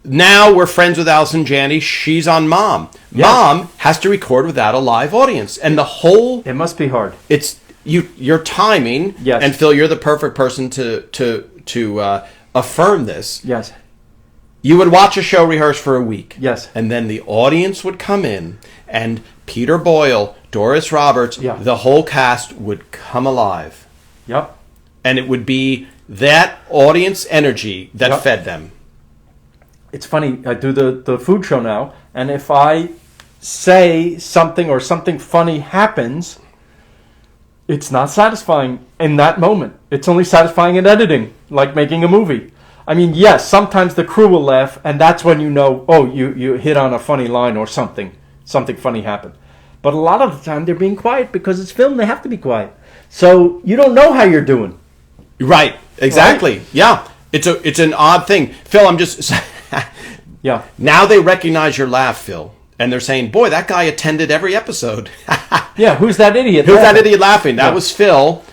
now we're friends with Allison Janney. She's on Mom. Yes. Mom has to record without a live audience. And the whole... It must be hard. It's your timing. Yes. And Phil, you're the perfect person to affirm this. Yes. You would watch a show rehearse for a week. Yes. And then the audience would come in, and Peter Boyle, Doris Roberts, Yeah. the whole cast would come alive. Yep. And it would be that audience energy that Yep. fed them. It's funny, I do the food show now, and if I say something or something funny happens, it's not satisfying in that moment. It's only satisfying in editing, like making a movie. I mean, yes, sometimes the crew will laugh, and that's when you know, oh, you hit on a funny line or something funny happened. But a lot of the time, they're being quiet because it's filmed, they have to be quiet. So you don't know how you're doing. Right. Exactly. Right? Yeah. It's an odd thing. Phil, I'm just... Yeah. Now they recognize your laugh, Phil. And they're saying, boy, that guy attended every episode. Yeah, who's that idiot? Who's that idiot laughing? That Yeah. was Phil.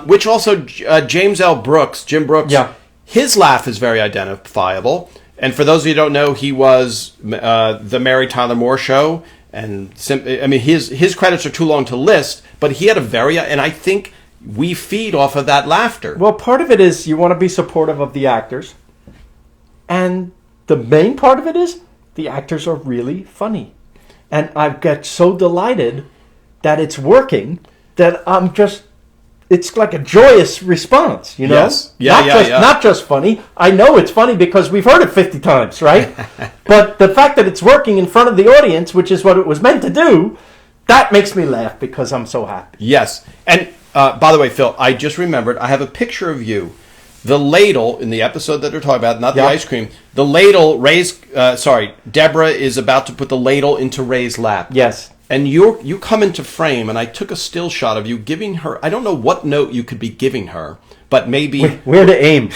Which also, James L. Brooks, Jim Brooks, Yeah. his laugh is very identifiable. And for those of you who don't know, he was the Mary Tyler Moore Show. And his credits are too long to list, but he had a very, and I think we feed off of that laughter. Well, part of it is you want to be supportive of the actors. And the main part of it is the actors are really funny. And I get so delighted that it's working that it's like a joyous response, you know? Yes. Yeah. Not just funny. I know it's funny because we've heard it 50 times, right? But the fact that it's working in front of the audience, which is what it was meant to do, that makes me laugh because I'm so happy. Yes. And by the way, Phil, I just remembered, I have a picture of you. The ladle, in the episode that they're talking about, not the ice cream, the ladle, Deborah is about to put the ladle into Ray's lap. Yes. And you come into frame, and I took a still shot of you giving her, I don't know what note you could be giving her, but maybe... Where to aim.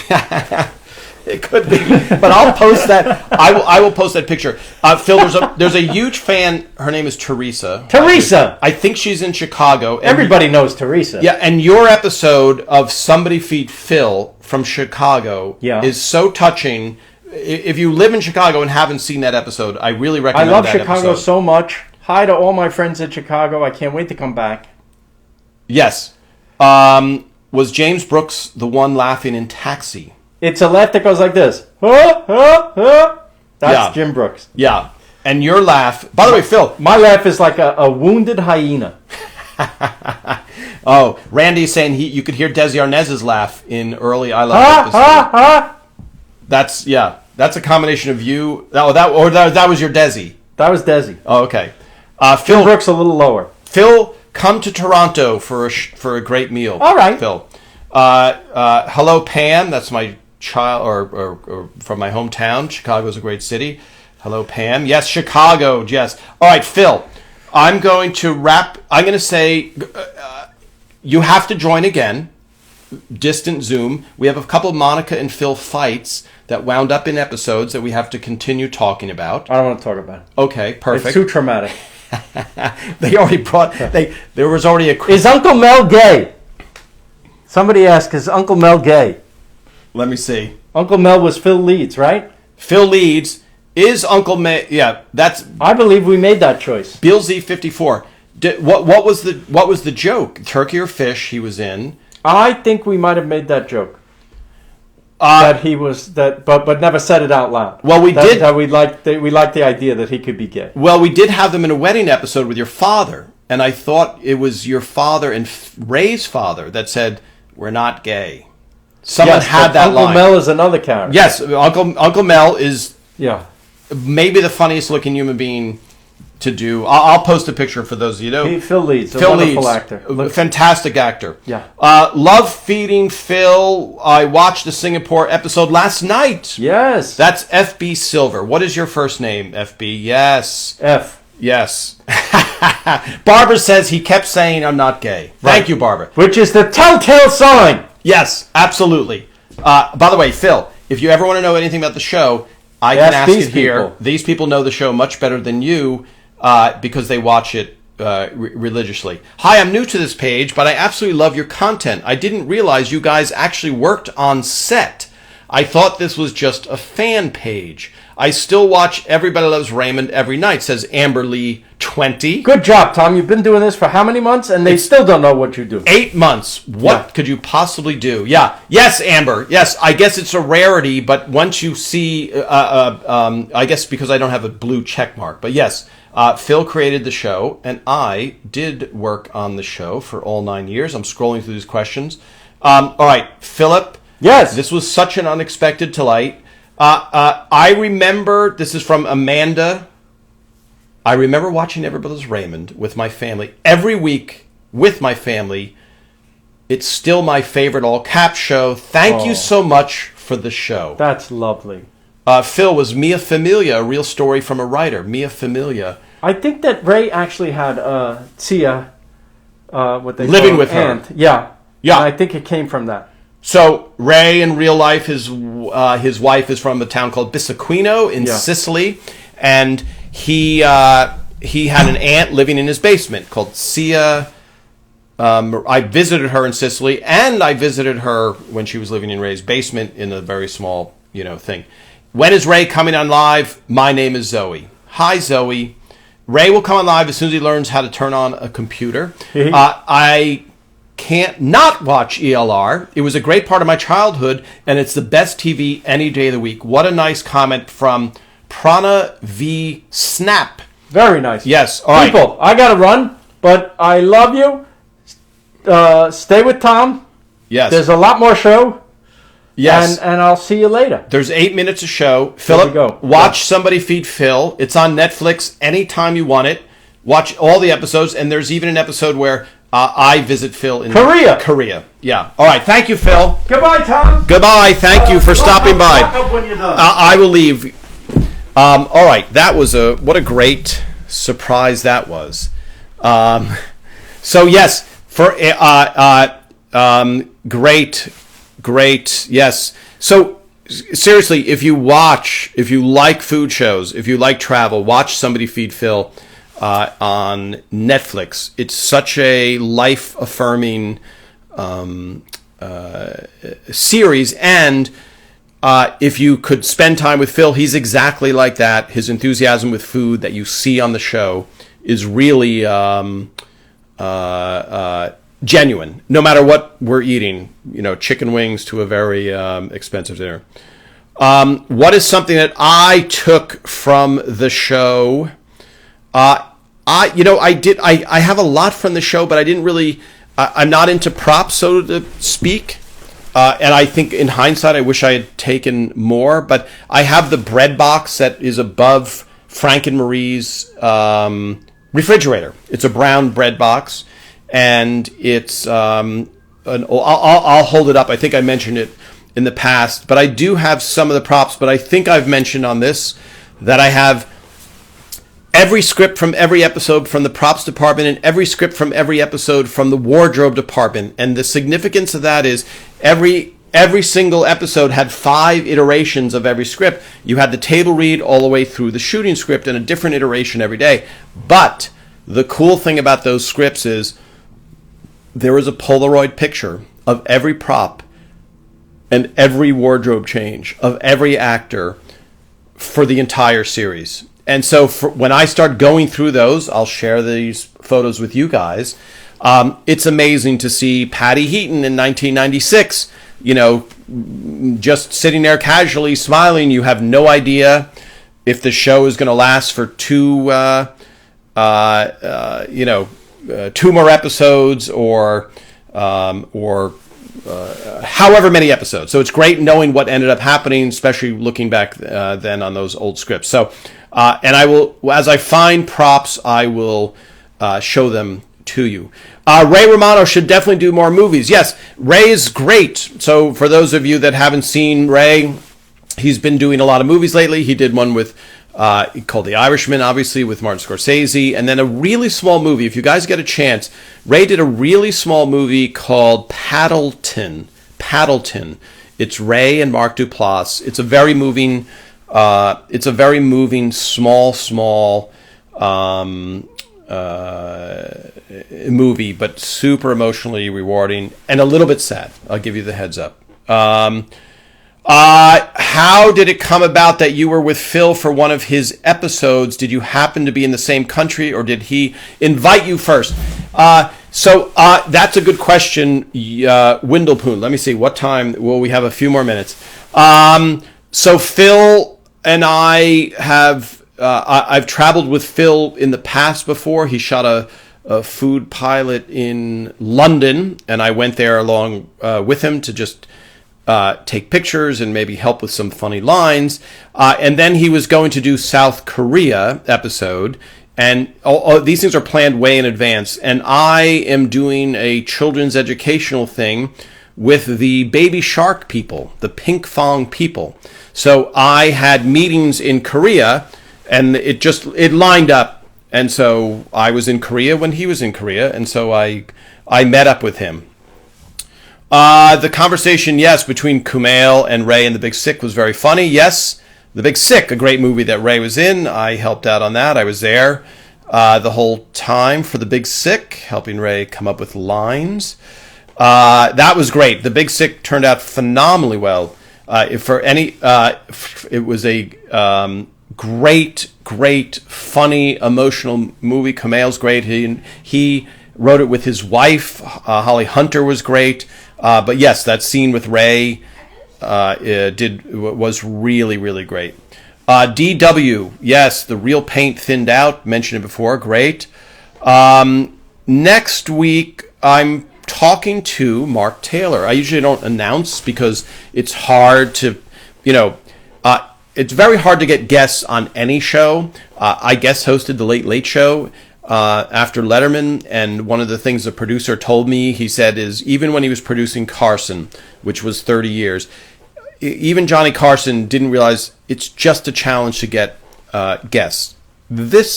It could be, but I'll post that. I will post that picture. Phil, there's a huge fan. Her name is Teresa. Teresa! I think she's in Chicago. Everybody knows Teresa. Yeah, and your episode of Somebody Feed Phil from Chicago is so touching. If you live in Chicago and haven't seen that episode, I really recommend that I love Chicago episode. so much. Hi to all my friends in Chicago. I can't wait to come back. Yes. Was James Brooks the one laughing in Taxi? It's a laugh that goes like this. That's Jim Brooks. Yeah. And your laugh... By the way, Phil... My laugh is like a wounded hyena. Oh, Randy's saying you could hear Desi Arnaz's laugh in early I Love episode. That's a combination of you... that was your Desi. That was Desi. Oh, okay. Jim Brooks a little lower. Phil, come to Toronto for a great meal. All right. Phil. Hello, Pam. That's my child or from my hometown. Chicago is a great city. Hello, Pam. Yes, Chicago. Yes. All right, Phil. I'm going to say you have to join again. Distant Zoom. We have a couple of Monica and Phil fights that wound up in episodes that we have to continue talking about. I don't want to talk about it. Okay, perfect. It's too traumatic. They already brought. There was already a. Is Uncle Mel gay? Somebody asked, is Uncle Mel gay? Let me see. Uncle Mel was Phil Leeds, right? Phil Leeds is Uncle Mel. Yeah, that's. I believe we made that choice. Bill Z54. What was the joke? Turkey or fish? He was in. I think we might have made that joke. That he was that, but never said it out loud. Well, we did. That we liked the idea that he could be gay. Well, we did have them in a wedding episode with your father, and I thought it was your father and Ray's father that said we're not gay. Someone had that Uncle line. Mel is another character. Yes, Uncle Mel is maybe the funniest looking human being to do. I'll post a picture for those of you know. Phil Leeds, Phil a wonderful Leeds, actor. Fantastic actor. Yeah. Love feeding Phil. I watched the Singapore episode last night. Yes. That's FB Silver. What is your first name, FB? Yes. F. Yes. Barbara says he kept saying I'm not gay. Right. Thank you, Barbara. Which is the telltale sign. Yes, absolutely. By the way, Phil, if you ever want to know anything about the show, I can ask it here. These people know the show much better than you because they watch it religiously. Hi, I'm new to this page, but I absolutely love your content. I didn't realize you guys actually worked on set. I thought this was just a fan page. I still watch Everybody Loves Raymond every night, says Amber Lee 20. Good job, Tom. You've been doing this for how many months? And they still don't know what you do. 8 months. What could you possibly do? Yeah. Yes, Amber. Yes, I guess it's a rarity, but once you see, I guess because I don't have a blue check mark, but yes, Phil created the show, and I did work on the show for all 9 years. I'm scrolling through these questions. All right, Philip. Yes. This was such an unexpected delight. I remember, this is from Amanda. I remember watching Everybody Loves Raymond with my family every week with my family. It's still my favorite all-cap show. Thank you so much for the show. That's lovely. Phil, was Mia Familia a real story from a writer? Mia Familia. I think that Ray actually had Tia, what they living call with her. aunt. Yeah. Yeah. And I think it came from that. So Ray, in real life, his wife is from a town called Bisaquino in Sicily, and he had an aunt living in his basement called Sia. I visited her in Sicily, and I visited her when she was living in Ray's basement in a very small, thing. When is Ray coming on live? My name is Zoe. Hi, Zoe. Ray will come on live as soon as he learns how to turn on a computer. I can't not watch ELR. It was a great part of my childhood, and it's the best TV any day of the week. What a nice comment from Prana V. Snap. Very nice. Yes. All right. People, I got to run, but I love you. Stay with Tom. Yes. There's a lot more show. Yes. And I'll see you later. There's 8 minutes of show. Philip, watch Somebody Feed Phil. It's on Netflix anytime you want it. Watch all the episodes, and there's even an episode where I visit Phil in Korea. Yeah. All right. Thank you, Phil. Goodbye, Tom. Goodbye. Thank you for stopping by. Lock up when you're done. I will leave. All right. That was what a great surprise that was. So yes, for great. Yes. So seriously, if you like food shows, if you like travel, watch Somebody Feed Phil. On Netflix. It's such a life-affirming series, and if you could spend time with Phil, he's exactly like that. His enthusiasm with food that you see on the show is really genuine, no matter what we're eating, chicken wings to a very expensive dinner. What is something that I took from the show? I have a lot from the show, but I didn't really, I'm not into props, so to speak. And I think in hindsight, I wish I had taken more, but I have the bread box that is above Frank and Marie's refrigerator. It's a brown bread box, and it's, I'll hold it up. I think I mentioned it. in the past, but I do have some of the props. But I think I've mentioned on this that I have every script from every episode from the props department and every script from every episode from the wardrobe department. And the significance of that is every single episode had 5 iterations of every script. You had the table read all the way through the shooting script and a different iteration every day. But the cool thing about those scripts is there is a Polaroid picture of every prop and every wardrobe change of every actor for the entire series. And so when I start going through those, I'll share these photos with you guys. It's amazing to see Patty Heaton in 1996, just sitting there casually smiling. You have no idea if the show is going to last for 2 more episodes or however many episodes. So it's great knowing what ended up happening, especially looking back then on those old scripts. So, and I will, as I find props, I will show them to you. Ray Romano should definitely do more movies. Yes, Ray is great. So for those of you that haven't seen Ray, he's been doing a lot of movies lately. He did one with called The Irishman, obviously, with Martin Scorsese, and then a really small movie. If you guys get a chance, Ray did a really small movie called Paddleton. It's Ray and Mark Duplass. It's a very moving. Small movie, but super emotionally rewarding and a little bit sad. I'll give you the heads up. How did it come about that you were with Phil for one of his episodes? Did you happen to be in the same country, or did he invite you first? So that's a good question, Windlepoon. Let me see, what time? Well, we have a few more minutes. So Phil and I have, I've traveled with Phil in the past before. He shot a food pilot in London, and I went there along with him to just take pictures and maybe help with some funny lines. And then he was going to do South Korea episode. And all these things are planned way in advance. And I am doing a children's educational thing with the Baby Shark people, the Pink Fong people. So I had meetings in Korea, and it lined up. And so I was in Korea when he was in Korea. And so I met up with him. The conversation, yes, between Kumail and Ray and The Big Sick was very funny. Yes, The Big Sick, a great movie that Ray was in. I helped out on that. I was there the whole time for The Big Sick, helping Ray come up with lines. That was great. The Big Sick turned out phenomenally well. It was a great, funny, emotional movie. Kumail's great. He wrote it with his wife. Holly Hunter was great. But yes, that scene with Ray was really, really great. DW, yes, the real paint thinned out. Mentioned it before. Great. Next week, I'm talking to Mark Taylor. I usually don't announce because it's hard to, it's very hard to get guests on any show. I guest hosted the Late Late Show after Letterman, and one of the things the producer told me, he said, is even when he was producing Carson, which was 30 years, even Johnny Carson didn't realize it's just a challenge to get guests.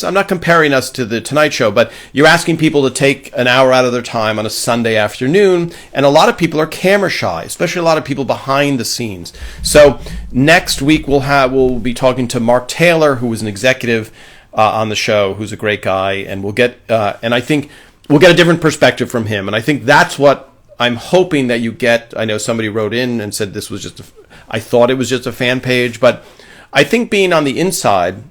I'm not comparing us to the Tonight Show, but you're asking people to take an hour out of their time on a Sunday afternoon, and a lot of people are camera shy, especially a lot of people behind the scenes. So next week we'll be talking to Mark Taylor, who was an executive on the show, who's a great guy, and I think we'll get a different perspective from him, and I think that's what I'm hoping that you get. I know somebody wrote in and said this was I thought it was just a fan page, but I think being on the inside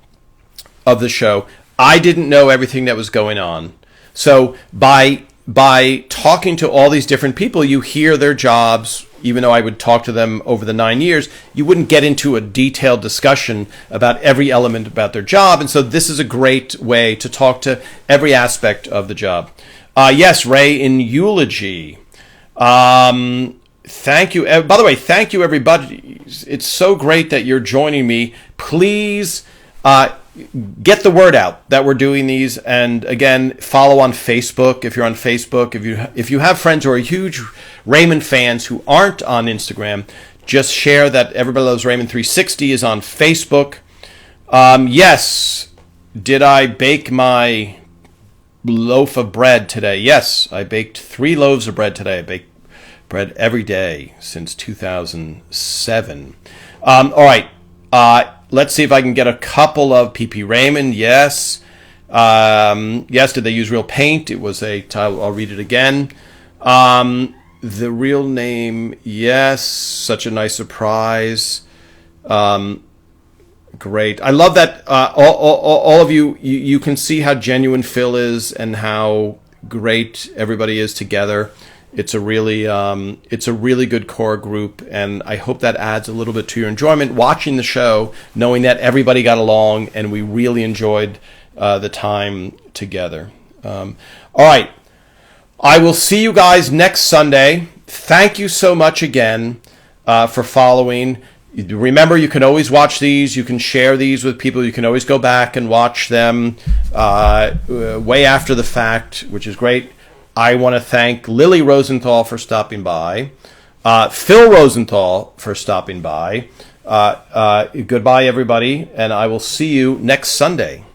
of the show, I didn't know everything that was going on. So by talking to all these different people, you hear their jobs. Even though I would talk to them over the 9 years, you wouldn't get into a detailed discussion about every element about their job. And so this is a great way to talk to every aspect of the job. Yes, Ray, in eulogy. Thank you. By the way, thank you, everybody. It's so great that you're joining me. Please get the word out that we're doing these, and again, follow on Facebook if you're on Facebook. If you have friends who are huge Raymond fans who aren't on Instagram, just share that Everybody Loves Raymond 360 is on Facebook. Yes, did I bake my loaf of bread today? Yes, I baked 3 loaves of bread today. I bake bread every day since 2007. All right, let's see if I can get a couple of PP Raymond. Yes. Yes, did they use real paint? It was I'll read it again. The real name, yes, such a nice surprise. Great. I love that all of you can see how genuine Phil is and how great everybody is together. It's a really good core group, and I hope that adds a little bit to your enjoyment watching the show, knowing that everybody got along and we really enjoyed the time together. All right. I will see you guys next Sunday. Thank you so much again for following. Remember, you can always watch these. You can share these with people. You can always go back and watch them way after the fact, which is great. I want to thank Lily Rosenthal for stopping by, Phil Rosenthal for stopping by. Goodbye, everybody, and I will see you next Sunday.